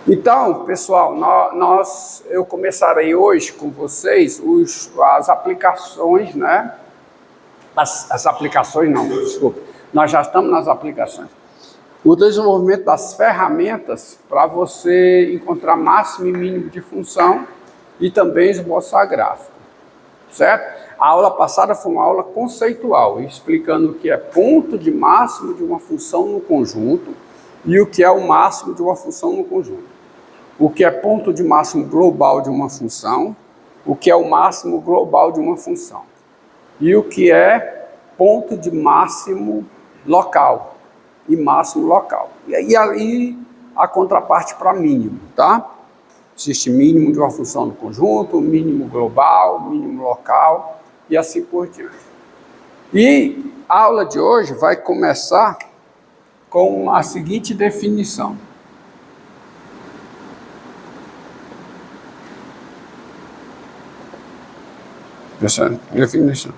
Então, pessoal, eu começarei hoje com vocês as aplicações, né? As aplicações não, desculpa. Nós já estamos nas aplicações. O desenvolvimento das ferramentas para você encontrar máximo e mínimo de função e também esboçar gráfico, certo? A aula passada foi uma aula conceitual, explicando o que é ponto de máximo de uma função no conjunto e o que é o máximo de uma função no conjunto. O que é ponto de máximo global de uma função, o que é o máximo global de uma função. E o que é ponto de máximo local e máximo local. E aí a contraparte para mínimo, tá? Existe mínimo de uma função no conjunto, mínimo global, mínimo local e assim por diante. E a aula de hoje vai começar com a seguinte definição. Essa definição.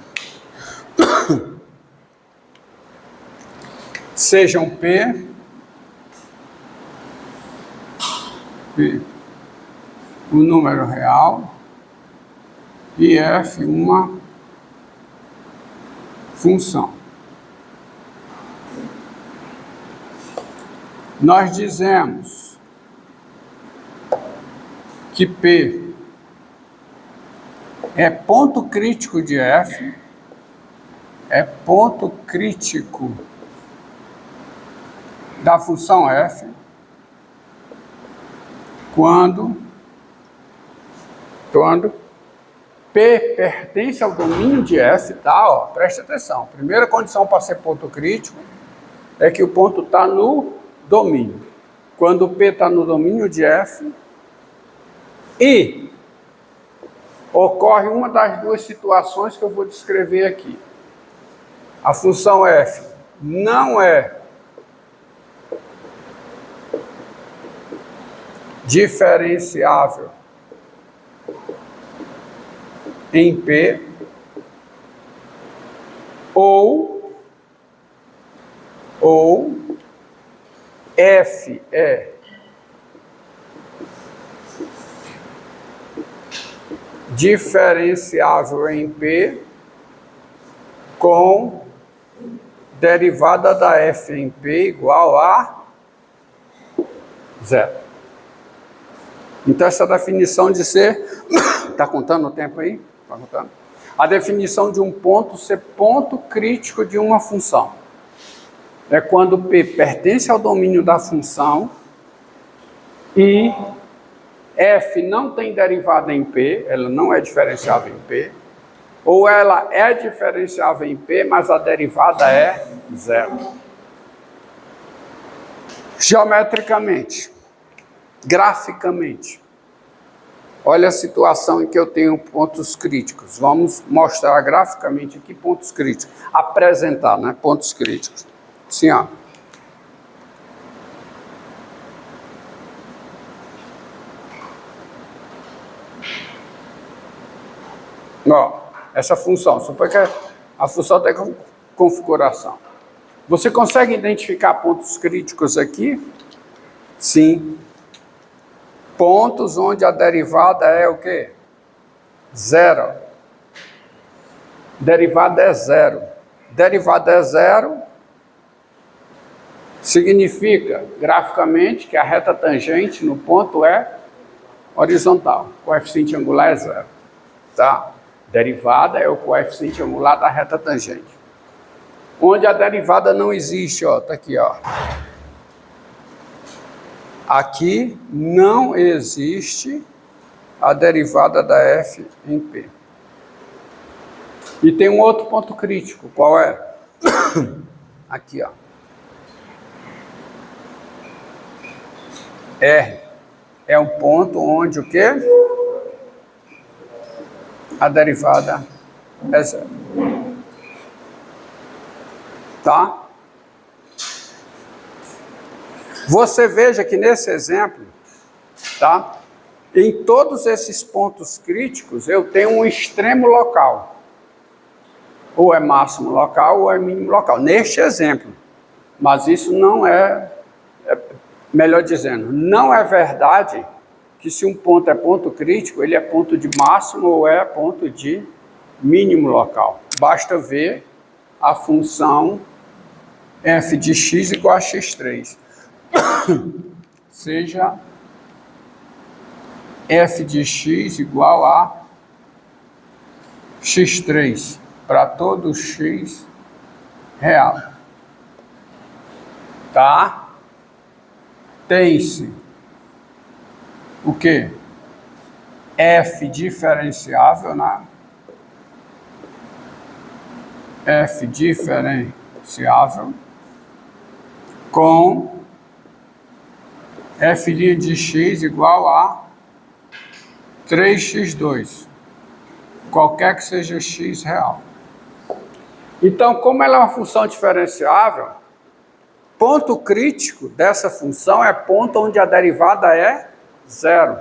Sejam P o número real e F uma função. Nós dizemos que P é ponto crítico de F, é ponto crítico da função F, quando P pertence ao domínio de F, tá? Ó, preste atenção. Primeira condição para ser ponto crítico é que o ponto está no domínio. Quando P está no domínio de F e ocorre uma das duas situações que eu vou descrever aqui. A função F não é diferenciável em P ou F é diferenciável em P com derivada da F em P igual a zero. Então, essa definição de ser... Está contando o tempo aí? Está contando? A definição de um ponto ser ponto crítico de uma função. É quando P pertence ao domínio da função e F não tem derivada em P, ela não é diferenciável em P, ou ela é diferenciável em P, mas a derivada é zero. Geometricamente, graficamente, olha a situação em que eu tenho pontos críticos. Vamos mostrar graficamente aqui pontos críticos. Apresentar, né? Pontos críticos. Assim, ó. Ó, essa função, supõe que a função tem configuração. Você consegue identificar pontos críticos aqui? Sim. Pontos onde a derivada é o quê? Zero. Derivada é zero. Derivada é zero significa, graficamente, que a reta tangente no ponto é horizontal. O coeficiente angular é zero. Tá? Derivada é o coeficiente angular da reta tangente. Onde a derivada não existe, ó, tá aqui, ó. Aqui não existe a derivada da F em P. E tem um outro ponto crítico, qual é? Aqui, ó. R é um ponto onde o quê? A derivada é zero. Tá? Você veja que nesse exemplo, tá? Em todos esses pontos críticos, eu tenho um extremo local. Ou é máximo local ou é mínimo local. Neste exemplo. Mas isso não é melhor dizendo, não é verdade que se um ponto é ponto crítico, ele é ponto de máximo ou é ponto de mínimo local. Basta ver a função f de x igual a x3. Seja f de x igual a x3 para todo x real. Tá? Tem-se o quê? F diferenciável, né? F diferenciável com f' de x igual a 3x2, qualquer que seja x real. Então, como ela é uma função diferenciável, ponto crítico dessa função é ponto onde a derivada é zero.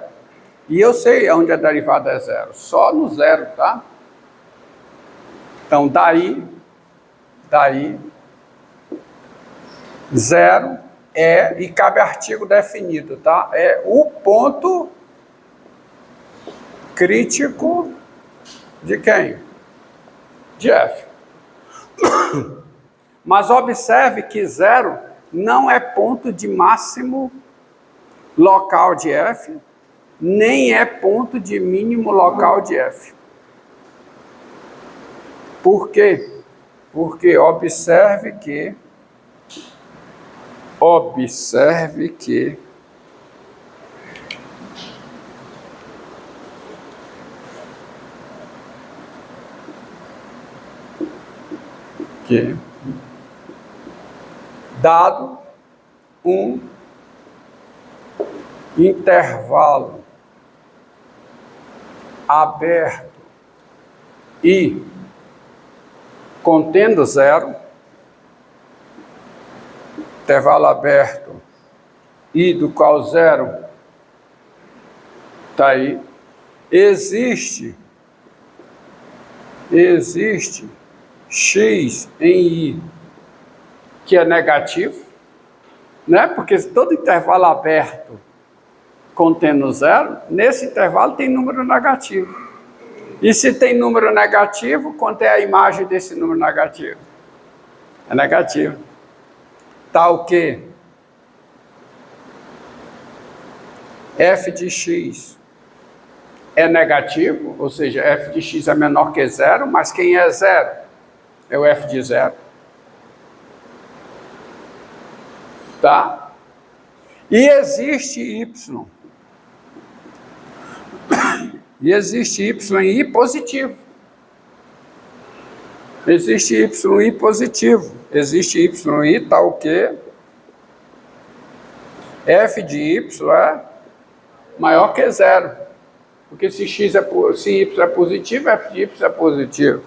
E eu sei onde a derivada é zero, só no zero, tá? Então, daí, zero é, e cabe artigo definido, tá? É o ponto crítico de quem? De f. Mas observe que zero não é ponto de máximo local de f, nem é ponto de mínimo local de f. Por quê? Porque observe que dado um intervalo aberto e contendo zero, intervalo aberto e do qual zero está aí, existe x em i que é negativo, né? Porque todo intervalo aberto contendo zero, nesse intervalo tem número negativo. E se tem número negativo, quanto é a imagem desse número negativo? É negativo. Tá o quê? F de x é negativo, ou seja, f de x é menor que zero, mas quem é zero? É o f de zero. Tá? E existe y. E existe y em i positivo. Existe y i positivo. Existe y em i tal que f de y é maior que zero. Porque se y é positivo, f de y é positivo.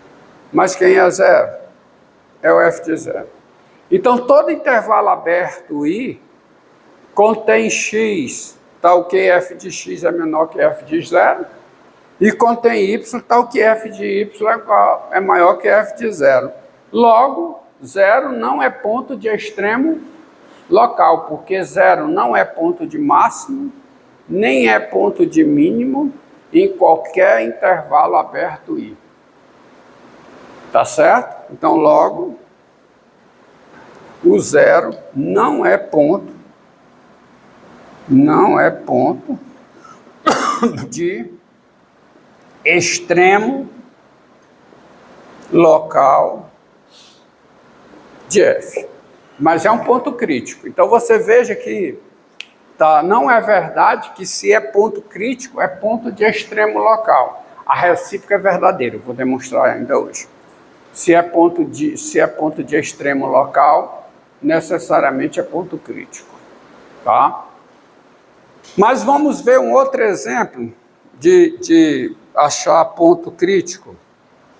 Mas quem é zero? É o f de zero. Então, todo intervalo aberto i contém x, tal que f de x é menor que f de zero, e contém y, tal que f de y é maior que f de zero. Logo, zero não é ponto de extremo local, porque zero não é ponto de máximo, nem é ponto de mínimo em qualquer intervalo aberto i. Tá certo? Então, logo, o zero não é ponto de extremo local de f. Mas é um ponto crítico. Então você veja que não é verdade que se é ponto crítico, é ponto de extremo local. A recíproca é verdadeira, eu vou demonstrar ainda hoje. Se é ponto de extremo local, necessariamente é ponto crítico. Tá? Mas vamos ver um outro exemplo de achar ponto crítico.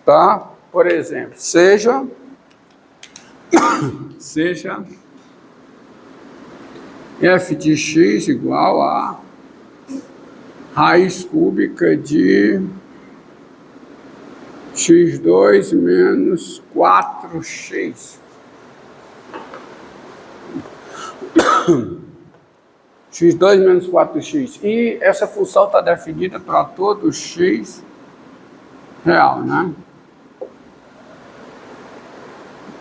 Tá? Por exemplo, seja f de x igual a raiz cúbica de x2 menos 4x. x2 menos 4x. E essa função está definida para todo x real, né?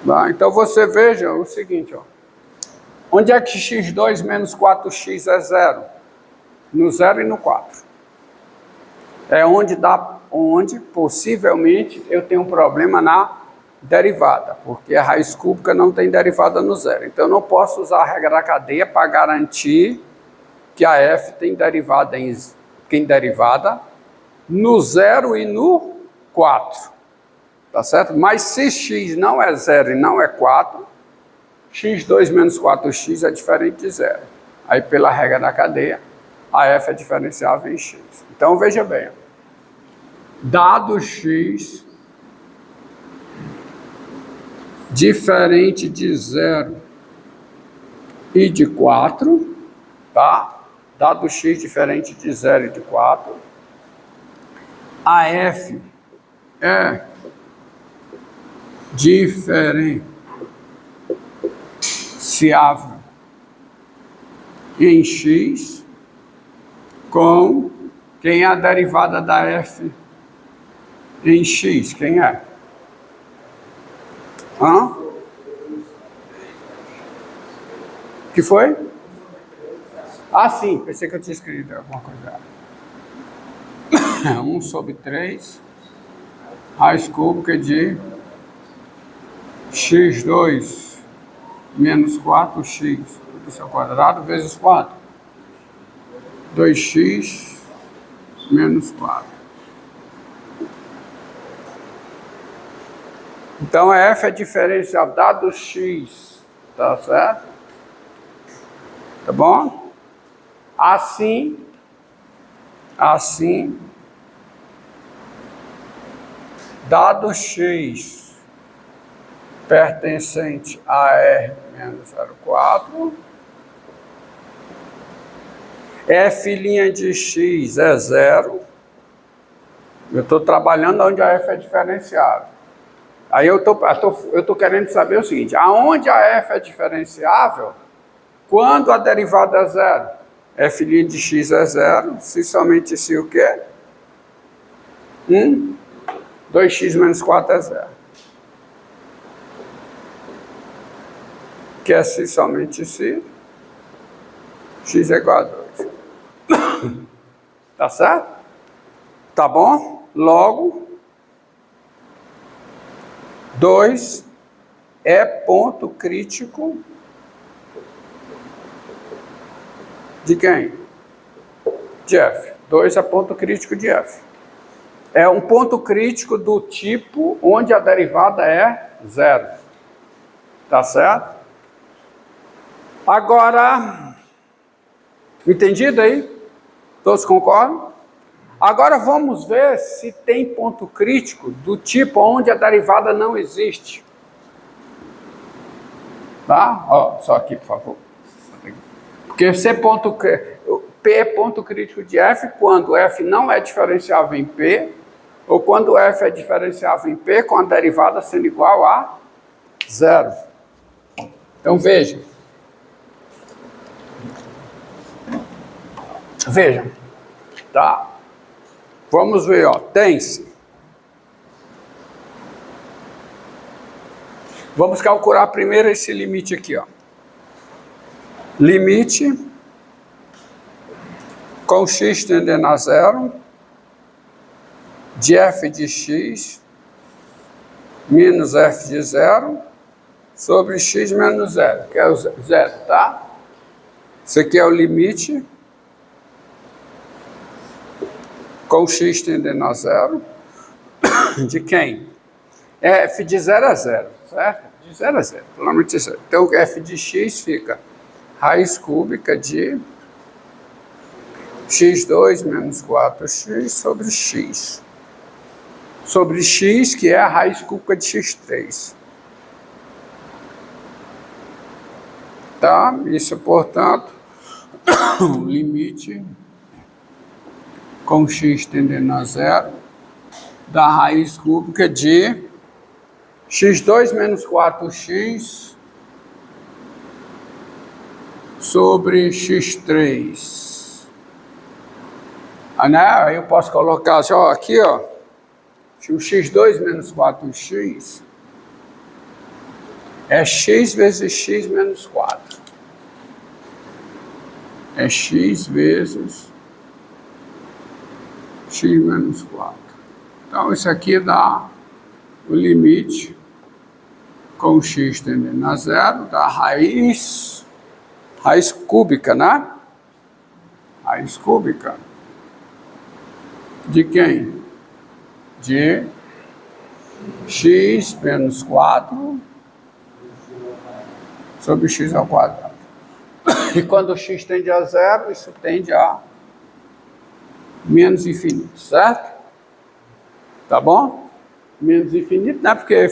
Tá? Então você veja o seguinte, ó. Onde é que x2 menos 4x é zero? No 0 e no 4. É onde possivelmente eu tenho um problema na derivada, porque a raiz cúbica não tem derivada no 0. Então eu não posso usar a regra da cadeia para garantir que a f tem derivada no 0 e no 4. Tá certo? Mas se x não é 0 e não é 4, x2 menos 4x é diferente de 0. Aí pela regra da cadeia, a f é diferenciável em x. Então veja bem, dado x diferente de 0 e de 4, tá? Dado x diferente de 0 e de 4, a f é diferenciável em x com quem é a derivada da f em x? Quem é? Hã? Que foi? Ah, sim, pensei que eu tinha escrito alguma coisa. 1 sobre 3 raiz cúbica de x2 menos 4x, tudo isso ao quadrado, vezes 4. 2x menos 4. Então, a f é diferencial dado x, tá certo? Tá bom? Assim, dado x pertencente a R menos 0,4, f' de x é 0, eu estou trabalhando onde a f é diferenciável. Aí eu tô querendo saber o seguinte, aonde a f é diferenciável, quando a derivada é 0? F' de x é 0, se somente se o quê? 2x menos 4 é 0. Que é se somente se x é igual a 2. Tá certo? Tá bom? Logo, 2 é ponto crítico de quem? De f. 2 é ponto crítico de f. É um ponto crítico do tipo onde a derivada é 0. Tá certo? Agora, entendido aí? Todos concordam? Agora vamos ver se tem ponto crítico do tipo onde a derivada não existe. Tá? Ó, só aqui, por favor. Porque P é ponto crítico de f quando f não é diferenciável em P, ou quando f é diferenciável em P com a derivada sendo igual a 0. Então veja. Vejam. Tá. Vamos ver, ó. Tem-se. Vamos calcular primeiro esse limite aqui, ó. Limite com x tendendo a 0 de f de x menos f de 0 sobre x menos 0, que é o 0, tá? Isso aqui é o limite com x tendendo a 0 de quem? F de 0 a 0, certo? De 0 a 0, pelo amor de Deus. Então, f de x fica raiz cúbica de x2 menos 4x sobre x. Sobre x, que é a raiz cúbica de x3. Tá? Isso, portanto, o limite com x tendendo a 0 da raiz cúbica de x2 menos 4x sobre x3. Né? Aí eu posso colocar assim, ó, aqui, ó, o x2 menos 4x é x vezes x menos 4. É x vezes x menos 4. Então, isso aqui dá o limite com x tendendo a zero da raiz cúbica, né? Raiz cúbica de quem? De x menos 4 sobre x ao quadrado. E quando x tende a zero, isso tende a menos infinito, certo? Tá bom? Menos infinito, né? Porque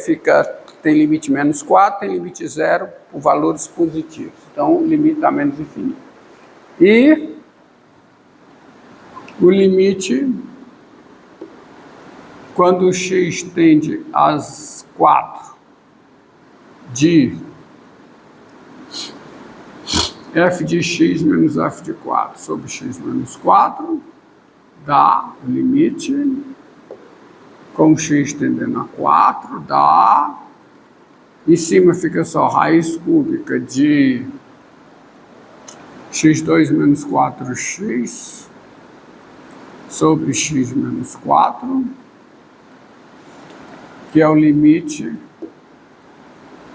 tem limite menos 4, tem limite zero por valores positivos. Então, o limite a menos infinito. E o limite, quando o x tende a 4, de f de x menos f de 4 sobre x menos 4, dá o limite com x tendendo a 4, dá, em cima fica só raiz cúbica de x2 menos 4x sobre x menos 4, que é o limite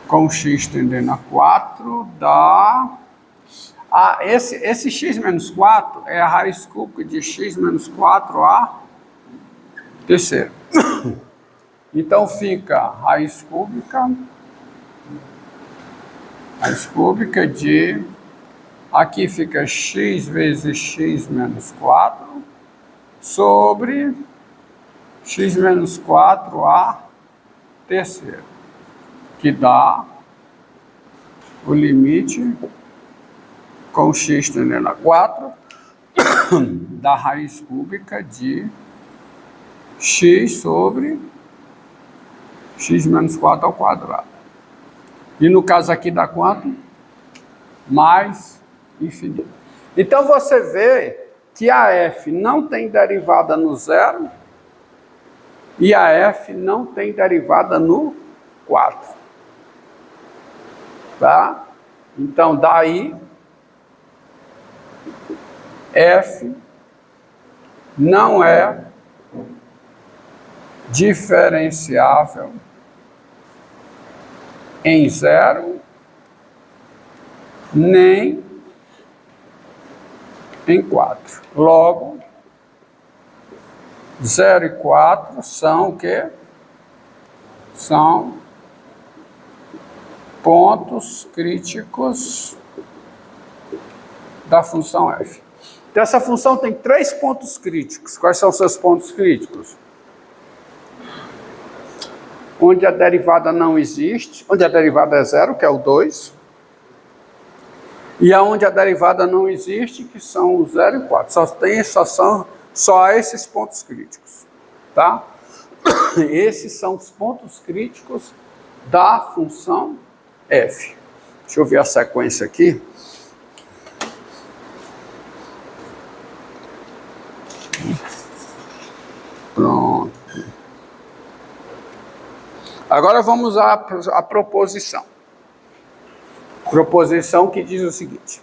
com x tendendo a 4, dá... esse x menos 4 é a raiz cúbica de x menos 4 a terceira. Então fica raiz cúbica de... Aqui fica x vezes x menos 4 sobre x menos 4 a terceira, que dá o limite com x tendendo a 4 da raiz cúbica de x sobre x menos 4 ao quadrado. E no caso aqui dá quanto? Mais infinito. Então você vê que a f não tem derivada no zero e a f não tem derivada no 4. Tá? Então daí f não é diferenciável em zero nem em 4. Logo, 0 e 4 são o quê? São pontos críticos da função f. Então, essa função tem 3 pontos críticos. Quais são os seus pontos críticos? Onde a derivada não existe, onde a derivada é zero, que é o 2, e aonde a derivada não existe, que são o 0 e 4. Só esses pontos críticos, tá? Esses são os pontos críticos da função f. Deixa eu ver a sequência aqui. Pronto. Agora vamos à proposição. Proposição que diz o seguinte.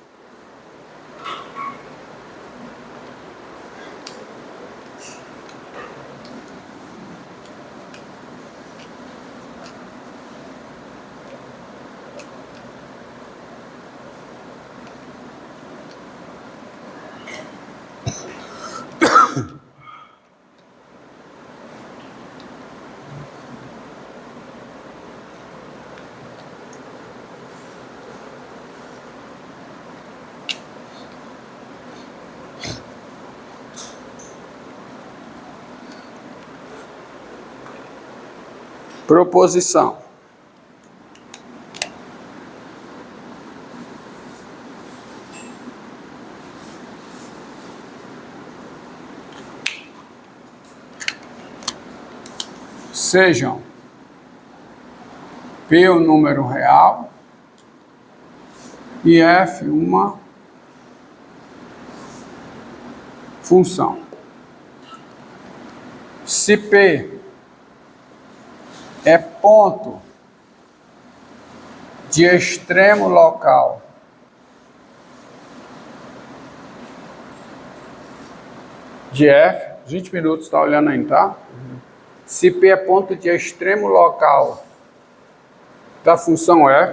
Proposição. Sejam P o número real e F uma função. Se P é ponto de extremo local de F, 20 minutos, tá olhando aí, tá? Se P é ponto de extremo local da função F,